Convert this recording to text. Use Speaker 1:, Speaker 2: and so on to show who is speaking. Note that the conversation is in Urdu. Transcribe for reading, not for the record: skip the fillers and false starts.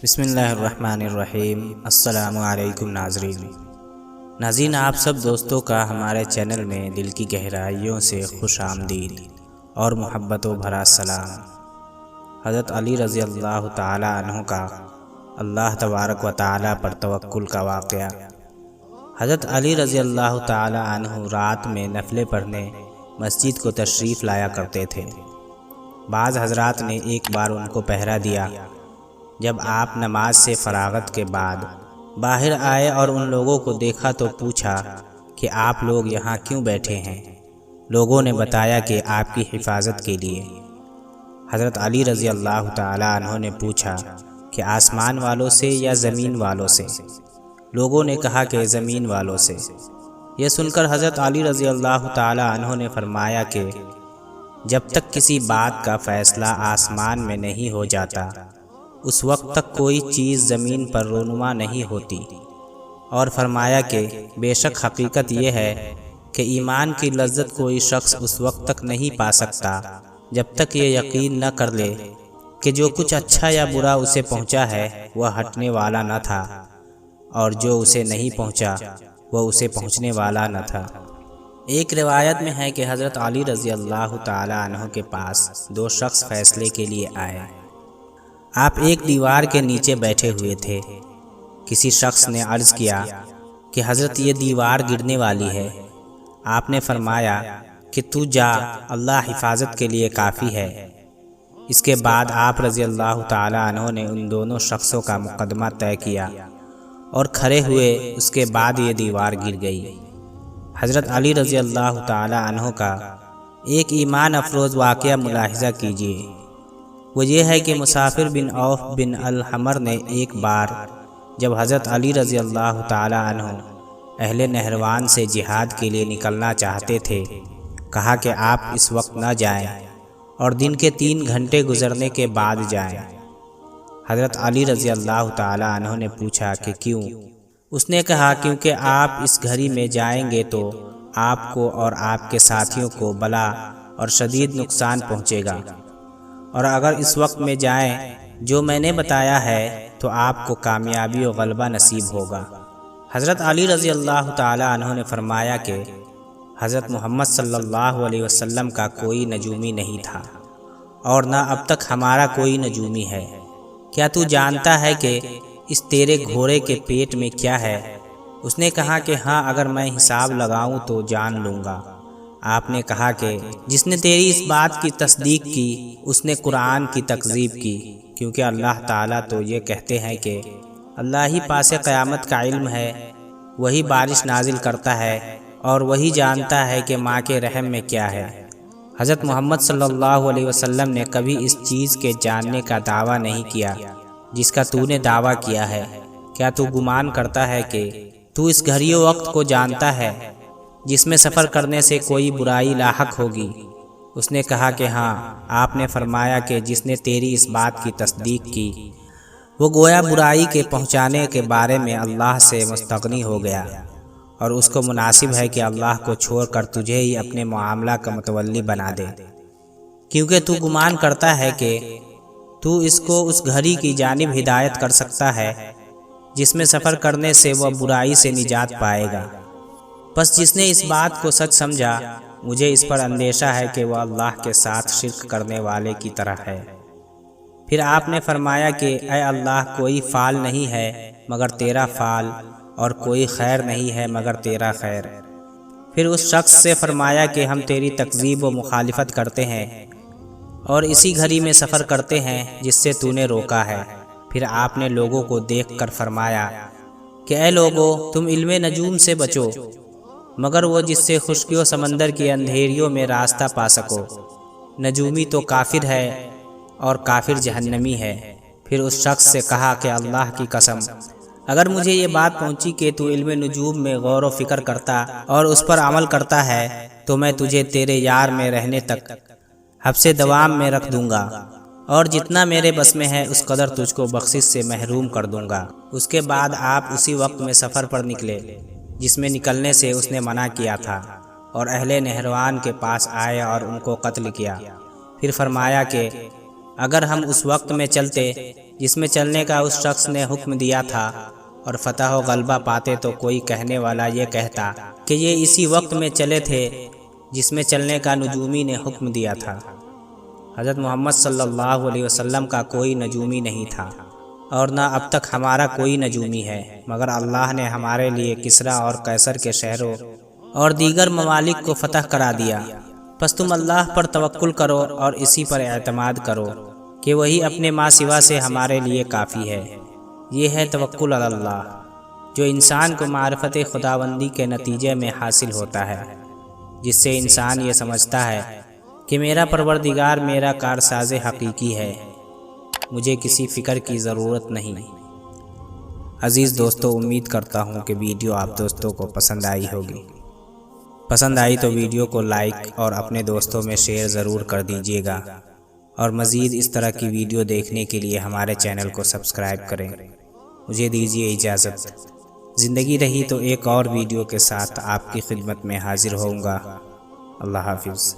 Speaker 1: بسم اللہ الرحمن الرحیم۔ السلام علیکم ناظرین، آپ سب دوستوں کا ہمارے چینل میں دل کی گہرائیوں سے خوش آمدید اور محبت و بھرا سلام۔ حضرت علی رضی اللہ تعالی عنہ کا اللہ تبارک و تعالی پر توکل کا واقعہ۔ حضرت علی رضی اللہ تعالی عنہ رات میں نفلیں پڑھنے مسجد کو تشریف لایا کرتے تھے۔ بعض حضرات نے ایک بار ان کو پہرا دیا۔ جب آپ نماز سے فراغت کے بعد باہر آئے اور ان لوگوں کو دیکھا تو پوچھا کہ آپ لوگ یہاں کیوں بیٹھے ہیں؟ لوگوں نے بتایا کہ آپ کی حفاظت کے لیے۔ حضرت علی رضی اللہ تعالی عنہ نے پوچھا کہ آسمان والوں سے یا زمین والوں سے؟ لوگوں نے کہا کہ زمین والوں سے۔ یہ سن کر حضرت علی رضی اللہ تعالی عنہ نے فرمایا کہ جب تک کسی بات کا فیصلہ آسمان میں نہیں ہو جاتا اس وقت تک کوئی چیز زمین پر رونما نہیں ہوتی، اور فرمایا کہ بے شک حقیقت یہ ہے کہ ایمان کی لذت کوئی شخص اس وقت تک نہیں پا سکتا جب تک یہ یقین نہ کر لے کہ جو کچھ اچھا یا برا اسے پہنچا ہے وہ ہٹنے والا نہ تھا، اور جو اسے نہیں پہنچا وہ اسے پہنچنے والا نہ تھا۔ ایک روایت میں ہے کہ حضرت علی رضی اللہ تعالی عنہ کے پاس دو شخص فیصلے کے لیے آئے۔ آپ ایک دیوار کے نیچے بیٹھے ہوئے تھے۔ کسی شخص نے عرض کیا کہ حضرت یہ دیوار گرنے والی ہے۔ آپ نے فرمایا کہ تو جا، اللہ حفاظت کے لیے کافی ہے۔ اس کے بعد آپ رضی اللہ تعالی عنہ نے ان دونوں شخصوں کا مقدمہ طے کیا اور کھڑے ہوئے۔ اس کے بعد یہ دیوار گر گئی۔ حضرت علی رضی اللہ تعالی عنہ کا ایک ایمان افروز واقعہ ملاحظہ کیجیے۔ وہ یہ ہے کہ مسافر بن عوف بن الحمر نے ایک بار جب حضرت علی رضی اللہ تعالی عنہ اہل نہروان سے جہاد کے لیے نکلنا چاہتے تھے، کہا کہ آپ اس وقت نہ جائیں اور دن کے 3 گھنٹے گزرنے کے بعد جائیں۔ حضرت علی رضی اللہ تعالی عنہ نے پوچھا کہ کیوں؟ اس نے کہا کیونکہ آپ اس گھڑی میں جائیں گے تو آپ کو اور آپ کے ساتھیوں کو بلا اور شدید نقصان پہنچے گا، اور اگر اس وقت میں جائیں جو میں نے بتایا ہے تو آپ کو کامیابی و غلبہ نصیب ہوگا۔ حضرت علی رضی اللہ تعالی عنہ نے فرمایا کہ حضرت محمد صلی اللہ علیہ وسلم کا کوئی نجومی نہیں تھا، اور نہ اب تک ہمارا کوئی نجومی ہے۔ کیا تو جانتا ہے کہ اس تیرے گھوڑے کے پیٹ میں کیا ہے؟ اس نے کہا کہ ہاں، اگر میں حساب لگاؤں تو جان لوں گا۔ آپ نے کہا کہ جس نے تیری اس بات کی تصدیق کی اس نے قرآن کی تکذیب کی، کیونکہ اللہ تعالیٰ تو یہ کہتے ہیں کہ اللہ ہی پاس قیامت کا علم ہے، وہی بارش نازل کرتا ہے اور وہی جانتا ہے کہ ماں کے رحم میں کیا ہے۔ حضرت محمد صلی اللہ علیہ وسلم نے کبھی اس چیز کے جاننے کا دعویٰ نہیں کیا جس کا تو نے دعویٰ کیا ہے۔ کیا تو گمان کرتا ہے کہ تو اس گھڑی وقت کو جانتا ہے جس میں سفر کرنے سے کوئی برائی لاحق ہوگی؟ اس نے کہا کہ ہاں۔ آپ نے فرمایا کہ جس نے تیری اس بات کی تصدیق کی وہ گویا برائی کے پہنچانے کے بارے میں اللہ سے مستغنی ہو گیا، اور اس کو مناسب ہے کہ اللہ کو چھوڑ کر تجھے ہی اپنے معاملہ کا متولی بنا دے، کیونکہ تو گمان کرتا ہے کہ تو اس کو اس گھڑی کی جانب ہدایت کر سکتا ہے جس میں سفر کرنے سے وہ برائی سے نجات پائے گا۔ بس جس نے اس بات کو سچ سمجھا، مجھے اس پر اندیشہ ہے کہ وہ اللہ کے ساتھ شرک کرنے والے کی طرح ہے۔ پھر آپ نے فرمایا کہ اے اللہ، کوئی فعل نہیں ہے مگر تیرا فعل، اور کوئی خیر نہیں ہے مگر تیرا خیر۔ پھر اس شخص سے فرمایا کہ ہم تیری تکذیب و مخالفت کرتے ہیں اور اسی گھڑی میں سفر کرتے ہیں جس سے تو نے روکا ہے۔ پھر آپ نے لوگوں کو دیکھ کر فرمایا کہ اے لوگو، تم علم نجوم سے بچو، مگر وہ جس سے خشکی و سمندر کی اندھیریوں میں راستہ پا سکو۔ نجومی تو کافر ہے اور کافر جہنمی ہے۔ پھر اس شخص سے کہا کہ اللہ کی قسم، اگر مجھے یہ بات پہنچی کہ تو علم نجوم میں غور و فکر کرتا اور اس پر عمل کرتا ہے تو میں تجھے تیرے یار میں رہنے تک حبس دوام میں رکھ دوں گا، اور جتنا میرے بس میں ہے اس قدر تجھ کو بخشش سے محروم کر دوں گا۔ اس کے بعد آپ اسی وقت میں سفر پر نکلے جس میں نکلنے سے اس نے منع کیا تھا، اور اہل نہروان کے پاس آئے اور ان کو قتل کیا۔ پھر فرمایا کہ اگر ہم اس وقت میں چلتے جس میں چلنے کا اس شخص نے حکم دیا تھا اور فتح و غلبہ پاتے تو کوئی کہنے والا یہ کہتا کہ یہ اسی وقت میں چلے تھے جس میں چلنے کا نجومی نے حکم دیا تھا۔ حضرت محمد صلی اللہ علیہ وسلم کا کوئی نجومی نہیں تھا اور نہ اب تک ہمارا کوئی نجومی ہے، مگر اللہ نے ہمارے لیے کسریٰ اور قیصر کے شہروں اور دیگر ممالک کو فتح کرا دیا۔ پس تم اللہ پر توکل کرو اور اسی پر اعتماد کرو کہ وہی اپنے ماں سوا سے ہمارے لیے کافی ہے۔ یہ ہے توکل علی اللہ، جو انسان کو معرفت خداوندی کے نتیجے میں حاصل ہوتا ہے، جس سے انسان یہ سمجھتا ہے کہ میرا پروردگار میرا کارساز حقیقی ہے، مجھے کسی فکر کی ضرورت نہیں۔ عزیز دوستو، امید کرتا ہوں کہ ویڈیو آپ دوستوں کو پسند آئی ہوگی۔ پسند آئی تو ویڈیو کو لائک اور اپنے دوستوں میں شیئر ضرور کر دیجیے گا، اور مزید اس طرح کی ویڈیو دیکھنے کے لیے ہمارے چینل کو سبسکرائب کریں۔ مجھے دیجیے اجازت، زندگی رہی تو ایک اور ویڈیو کے ساتھ آپ کی خدمت میں حاضر ہوں گا۔ اللہ حافظ۔